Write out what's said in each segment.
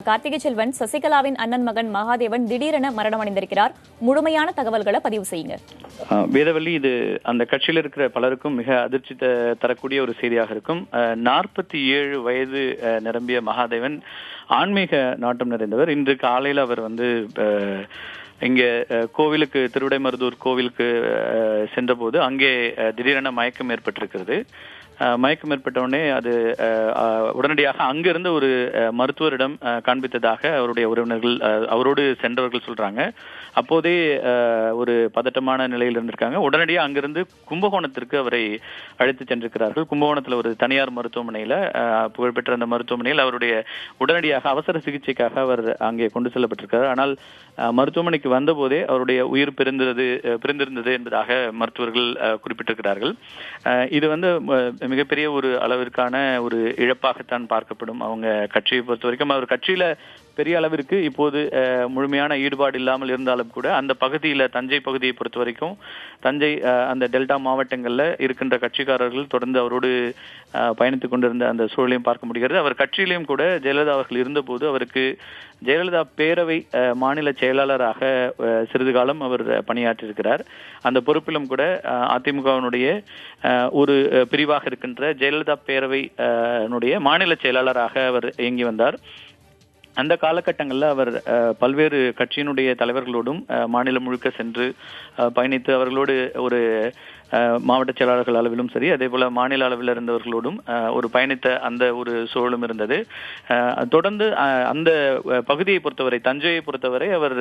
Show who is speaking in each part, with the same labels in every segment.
Speaker 1: கார்த்திகை செல்வன் சசிகலாவின் அண்ணன் மகன் மகாதேவன் திடீரென மரணமடைந்திருக்கிறார். முழுமையான தகவல்களை பதிவு செய்யுங்க.
Speaker 2: வேதவள்ளி, இது அந்த கட்சியில் இருக்கிற பலருக்கும் மிக அதிர்ச்சி தரக்கூடிய ஒரு செய்தியாக இருக்கும். 47 வயது நிரம்பிய மகாதேவன் ஆன்மீக நாட்டம் நிறைந்தவர். இன்று காலையில் அவர் இங்கே கோவிலுக்கு, திருவிடைமருதூர் கோவிலுக்கு சென்றபோது அங்கே திடீரென மயக்கம் ஏற்பட்டிருக்கிறது. மயக்கம் ஏற்பட்டவுடனே அது உடனடியாக அங்கிருந்த ஒரு மருத்துவரிடம் காண்பித்ததாக அவருடைய உறவினர்கள், அவரோடு சென்றவர்கள் சொல்றாங்க. அப்போதே ஒரு பதட்டமான நிலையில் இருந்திருக்காங்க. உடனடியாக அங்கிருந்து கும்பகோணத்திற்கு அவரை அழைத்து சென்றிருக்கிறார்கள். கும்பகோணத்தில் ஒரு தனியார் மருத்துவமனையில, புகழ்பெற்ற அந்த மருத்துவமனையில் அவருடைய உடனடியாக அவசர சிகிச்சைக்காக அவர் அங்கே கொண்டு செல்லப்பட்டிருக்கிறார். ஆனால் மருத்துவமனைக்கு வந்தபோதே அவருடைய உயிர் பிரிந்திருந்தது என்பதாக மருத்துவர்கள் குறிப்பிட்டிருக்கிறார்கள். இது மிகப்பெரிய ஒரு அளவிற்கான ஒரு இழப்பாகத்தான் பார்க்கப்படும். அவங்க கட்சியை பொறுத்த வரைக்கும், அவர் கட்சியில பெரிய அளவிற்கு இப்போது முழுமையான ஈடுபாடு இல்லாமல் இருந்தாலும் கூட அந்த பகுதியில, தஞ்சை பகுதியை பொறுத்த வரைக்கும், தஞ்சை அந்த டெல்டா மாவட்டங்கள்ல இருக்கின்ற கட்சிக்காரர்கள் தொடர்ந்து அவரோடு பயணித்துக் கொண்டிருந்த அந்த சூழலையும் பார்க்க முடிகிறது. அவர் கட்சியிலையும் கூட ஜெயலலிதா அவர்கள் இருந்தபோது அவருக்கு ஜெயலலிதா பேரவை மாநில செயலாளராக சிறிது காலம் அவர் பணியாற்றியிருக்கிறார். அந்த பொறுப்பிலும் கூட அதிமுகவினுடைய ஒரு பிரிவாக இருக்கின்ற ஜெயலலிதா பேரவை மாநில செயலாளராக அவர் இயங்கி வந்தார். அந்த காலகட்டங்களில் அவர் பல்வேறு கட்சியினுடைய தலைவர்களோடும் மாநிலம் முழுக்க சென்று பயணித்து அவர்களோடு ஒரு மாவட்ட செயலாளர்கள் அளவிலும் சரி, அதே போல மாநில அளவில் இருந்தவர்களோடும் ஒரு பயணித்த அந்த ஒரு சூழலும் இருந்தது. தொடர்ந்து அந்த பகுதியை பொறுத்தவரை, தஞ்சையை பொறுத்தவரை அவர்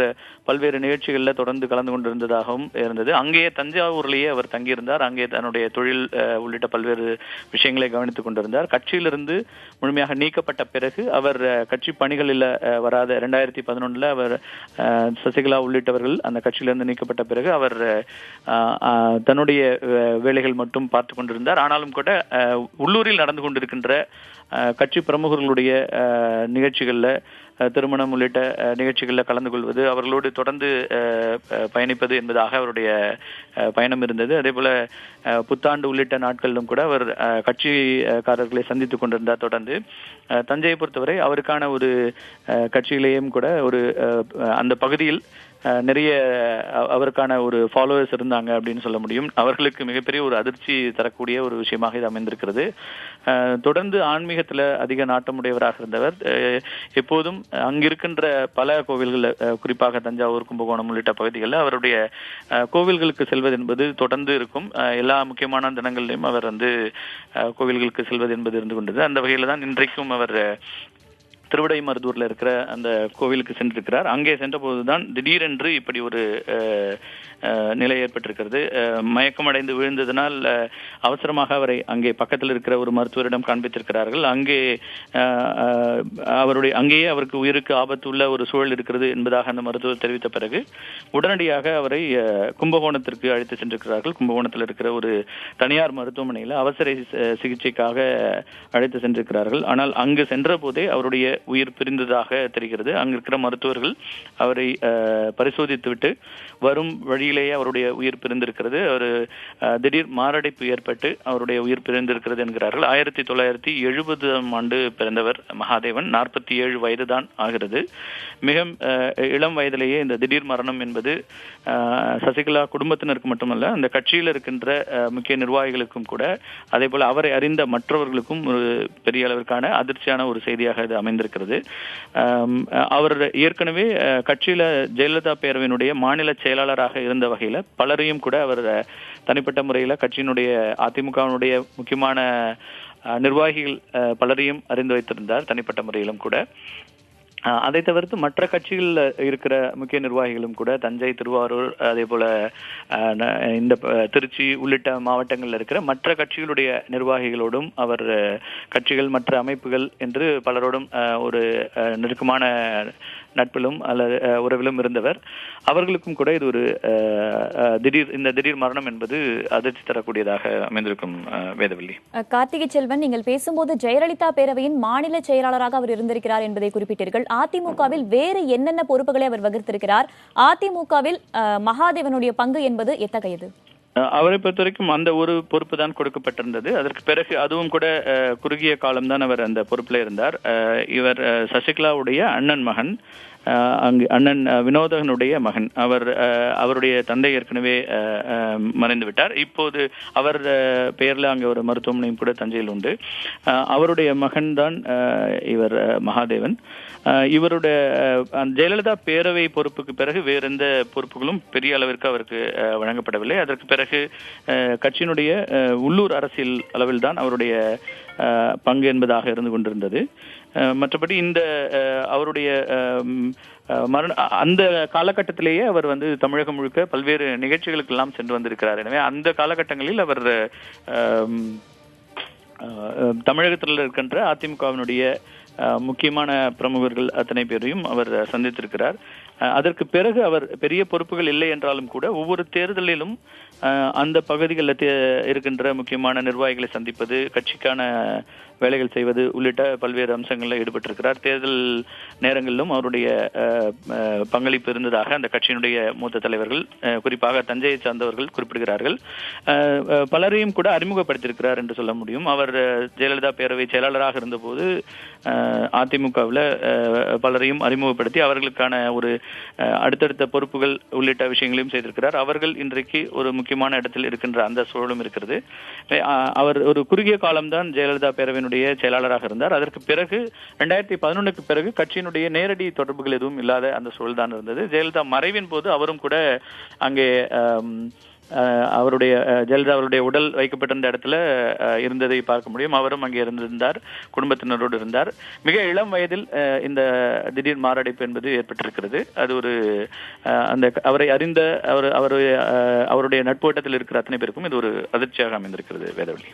Speaker 2: பல்வேறு நிகழ்ச்சிகளில் தொடர்ந்து கலந்து கொண்டிருந்ததாகவும் இருந்தது. அங்கேயே தஞ்சாவூர்லேயே அவர் தங்கியிருந்தார். அங்கே தன்னுடைய தொழில் உள்ளிட்ட பல்வேறு விஷயங்களை கவனித்துக் கொண்டிருந்தார். கட்சியிலிருந்து முழுமையாக நீக்கப்பட்ட பிறகு அவர் கட்சி பணிகளில் வராத 2011 அவர் சசிகலா உள்ளிட்டவர்கள் அந்த கட்சியிலிருந்து நீக்கப்பட்ட பிறகு அவர் தன்னுடைய வேலைகள் மட்டும் பார்த்து கொண்டிருந்தார். ஆனாலும் கூட உள்ளூரில் நடந்து கொண்டிருக்கின்ற கட்சி பிரமுகர்களுடைய நிகழ்ச்சிகள்ல, திருமணம் உள்ளிட்ட நிகழ்ச்சிகளில் கலந்து கொள்வது, அவர்களோடு தொடர்ந்து பயணிப்பது என்பதாக அவருடைய பயணம் இருந்தது. அதே போல புத்தாண்டு உள்ளிட்ட நாட்களிலும் கூட அவர் கட்சிக்காரர்களை சந்தித்துக் கொண்டிருந்தார். தொடர்ந்து தஞ்சையை பொறுத்தவரை அவருக்கான ஒரு கட்சியிலேயும் கூட ஒரு அந்த பகுதியில் நிறைய அவருக்கான ஒரு ஃபாலோவர்ஸ் இருந்தாங்க அப்படின்னு சொல்ல முடியும். அவர்களுக்கு மிகப்பெரிய ஒரு அதிர்ச்சி தரக்கூடிய ஒரு விஷயமாக இது அமைந்திருக்கிறது. தொடர்ந்து ஆன்மீகத்தில் அதிக நாட்டமுடையவராக இருந்தவர். எப்போதும் அங்கிருக்கின்ற பல கோவில்கள், குறிப்பாக தஞ்சாவூர், கும்பகோணம் உள்ளிட்ட பகுதிகளில் அவருடைய கோவில்களுக்கு செல்வது என்பது தொடர்ந்து இருக்கும். எல்லா முக்கியமான தினங்களிலும் அவர் கோவில்களுக்கு செல்வது என்பது இருந்து கொண்டது. அந்த வகையில் தான் இன்றைக்கும் அவர் திருவிடைமருதூர்ல இருக்கிற அந்த கோவிலுக்கு சென்றிருக்கிறார். அங்கே சென்ற போதுதான் திடீரென்று இப்படி ஒரு நிலை ஏற்பட்டிருக்கிறது. மயக்கமடைந்து விழுந்ததனால் அவசரமாக அவரை அங்கே பக்கத்தில் இருக்கிற ஒரு மருத்துவரிடம் காண்பித்திருக்கிறார்கள். அங்கேயே அவருக்கு உயிருக்கு ஆபத்து உள்ள ஒரு சூழல் இருக்கிறது என்பதாக அந்த மருத்துவர் தெரிவித்த பிறகு உடனடியாக அவரை கும்பகோணத்திற்கு அழைத்து சென்றிருக்கிறார்கள். கும்பகோணத்தில் இருக்கிற ஒரு தனியார் மருத்துவமனையில் அவசர சிகிச்சைக்காக அழைத்து சென்றிருக்கிறார்கள். ஆனால் அங்கு சென்ற போதே அவருடைய உயிர் பிரிந்ததாக தெரிகிறது. அங்கு இருக்கிற மருத்துவர்கள் அவரை பரிசோதித்துவிட்டு வரும் வழியிலேயே அவருடைய உயிர் பிரிந்திருக்கிறது. அவர் திடீர் மாரடைப்பு ஏற்பட்டு அவருடைய உயிர் பிரிந்திருக்கிறது என்கிறார்கள். 1970 ஆண்டு பிறந்தவர் மகாதேவன். 47 வயது தான் ஆகிறது. மிக இளம் வயதிலேயே இந்த திடீர் மரணம் என்பது சசிகலா குடும்பத்தினருக்கு மட்டுமல்ல, அந்த கட்சியில் இருக்கின்ற முக்கிய நிர்வாகிகளுக்கும் கூட, அதே போல அவரை அறிந்த மற்றவர்களுக்கும் ஒரு பெரிய அளவிற்கான அதிர்ச்சியான ஒரு செய்தியாக இது அமைந்திருக்கிறது. அவர் ஏற்கனவே கட்சியில ஜெயலலிதா பேரவையினுடைய மாநில செயலாளராக இருந்த வகையில பலரையும் கூட அவர் தனிப்பட்ட முறையில் கட்சியினுடைய, அதிமுகவினுடைய முக்கியமான நிர்வாகிகள் பலரையும் அறிந்து வைத்திருந்தார், தனிப்பட்ட முறையிலும் கூட. அதை தவிர்த்து மற்ற கட்சிகளில் இருக்கிற முக்கிய நிர்வாகிகளும் கூட தஞ்சை, திருவாரூர், அதே போல இந்த திருச்சி உள்ளிட்ட மாவட்டங்களில் இருக்கிற மற்ற கட்சிகளுடைய நிர்வாகிகளோடும் அவர் கட்சிகள், மற்ற அமைப்புகள் என்று பலரோடும் ஒரு நெருக்கமான நட்பிலும் அல்லது உறவிலும் இருந்தவர். அவர்களுக்கும் கூட இது ஒரு இந்த திடீர் மரணம் என்பது அதிர்ச்சி தரக்கூடியதாக அமைந்திருக்கும். வேதவள்ளி,
Speaker 1: கார்த்திகை செல்வன், நீங்கள் பேசும்போது ஜெயலலிதா பேரவையின் மாநில செயலாளராக அவர் இருந்திருக்கிறார் என்பதை குறிப்பிட்டீர்கள். அதிமுகவில் வேறு என்னென்ன பொறுப்புகளை அவர் வகித்திருக்கிறார்? அதிமுகவில் மகாதேவனுடைய பங்கு என்பது எத்தகையது?
Speaker 2: அவரை பொறுத்த வரைக்கும் அந்த ஒரு பொறுப்பு தான் கொடுக்கப்பட்டிருந்தது. அதற்கு பிறகு அதுவும் கூட குறுகிய காலம்தான் அவர் அந்த பொறுப்பில் இருந்தார். இவர் சசிகலாவுடைய அண்ணன் மகன், அங்கு அண்ணன் வினோதனுடைய மகன். அவருடைய தந்தை ஏற்கனவே மறைந்து விட்டார். இப்போது அவர் பெயர்ல அங்கே ஒரு மருத்துவமனையும் கூட தஞ்சையில் உண்டு. அவருடைய மகன் தான் இவர் மகாதேவன். இவருடைய ஜெயலலிதா பேரவை பொறுப்புக்கு பிறகு வேற எந்த பொறுப்புகளும் பெரிய அளவிற்கு அவருக்கு வழங்கப்படவில்லை. அதற்கு பிறகு கட்சியினுடைய உள்ளூர் அரசியல் அளவில் தான் அவருடைய பங்கு என்பதாக இருந்து கொண்டிருந்தது. மற்றபடி இந்த அவருடைய அந்த காலகட்டத்திலேயே அவர் தமிழகம் முழுக்க பல்வேறு நிகழ்ச்சிகளுக்கு எல்லாம் சென்று வந்திருக்கிறார். எனவே அந்த காலகட்டங்களில் அவர் தமிழகத்தில் இருக்கின்ற அதிமுகவினுடைய முக்கியமான பிரமுகர்கள் அத்தனை பேரையும் அவர் சந்தித்திருக்கிறார். அதற்கு பிறகு அவர் பெரிய பொறுப்புகள் இல்லை என்றாலும் கூட ஒவ்வொரு தேர்தலிலும் அந்த பகுதிகளில் இருக்கின்ற முக்கியமான நிர்வாகிகளை சந்திப்பது, கட்சிக்கான வேலைகள் செய்வது உள்ளிட்ட பல்வேறு அம்சங்களில் ஈடுபட்டிருக்கிறார். தேர்தல் நேரங்களிலும் அவருடைய பங்களிப்பு இருந்ததாக அந்த கட்சியினுடைய மூத்த தலைவர்கள், குறிப்பாக தஞ்சையை சார்ந்தவர்கள் குறிப்பிடுகிறார்கள். பலரையும் கூட அறிமுகப்படுத்தியிருக்கிறார் என்று சொல்ல முடியும். அவர் ஜெயலலிதா பேரவை செயலாளராக இருந்தபோது அதிமுகவில் பலரையும் அறிமுகப்படுத்தி அவர்களுக்கான ஒரு அடுத்தடுத்த பொறுப்புகள் உள்ளிட்ட விஷயங்களையும் செய்திருக்கிறார். அவர்கள் இன்றைக்கு ஒரு முக்கியமான இடத்தில் இருக்கின்ற அந்த சூழலும் இருக்கிறது. அவர் ஒரு குறுகிய காலம்தான் ஜெயலலிதா பேரவையினுடைய செயலாளராக இருந்தார். அதற்கு பிறகு 2011க்கு பிறகு கட்சியினுடைய நேரடி தொடர்புகள் எதுவும் இல்லாத அந்த சூழல் தான் இருந்தது. ஜெயலலிதா மறைவின் போது அவரும் கூட அங்கே ஜெயலலிதா அவருடைய உடல் வைக்கப்பட்டிருந்த இடத்துல இருந்ததை பார்க்க முடியும். அவரும் அங்கே இருந்திருந்தார், குடும்பத்தினரோடு இருந்தார். மிக இளம் வயதில் இந்த திடீர் மாரடைப்பு என்பது ஏற்பட்டிருக்கிறது. அது ஒரு அவரை அறிந்த அவருடைய நட்போட்டத்தில் இருக்கிற அத்தனை பேருக்கும் இது ஒரு அதிர்ச்சியாக அமைந்திருக்கிறது. வேதவழி.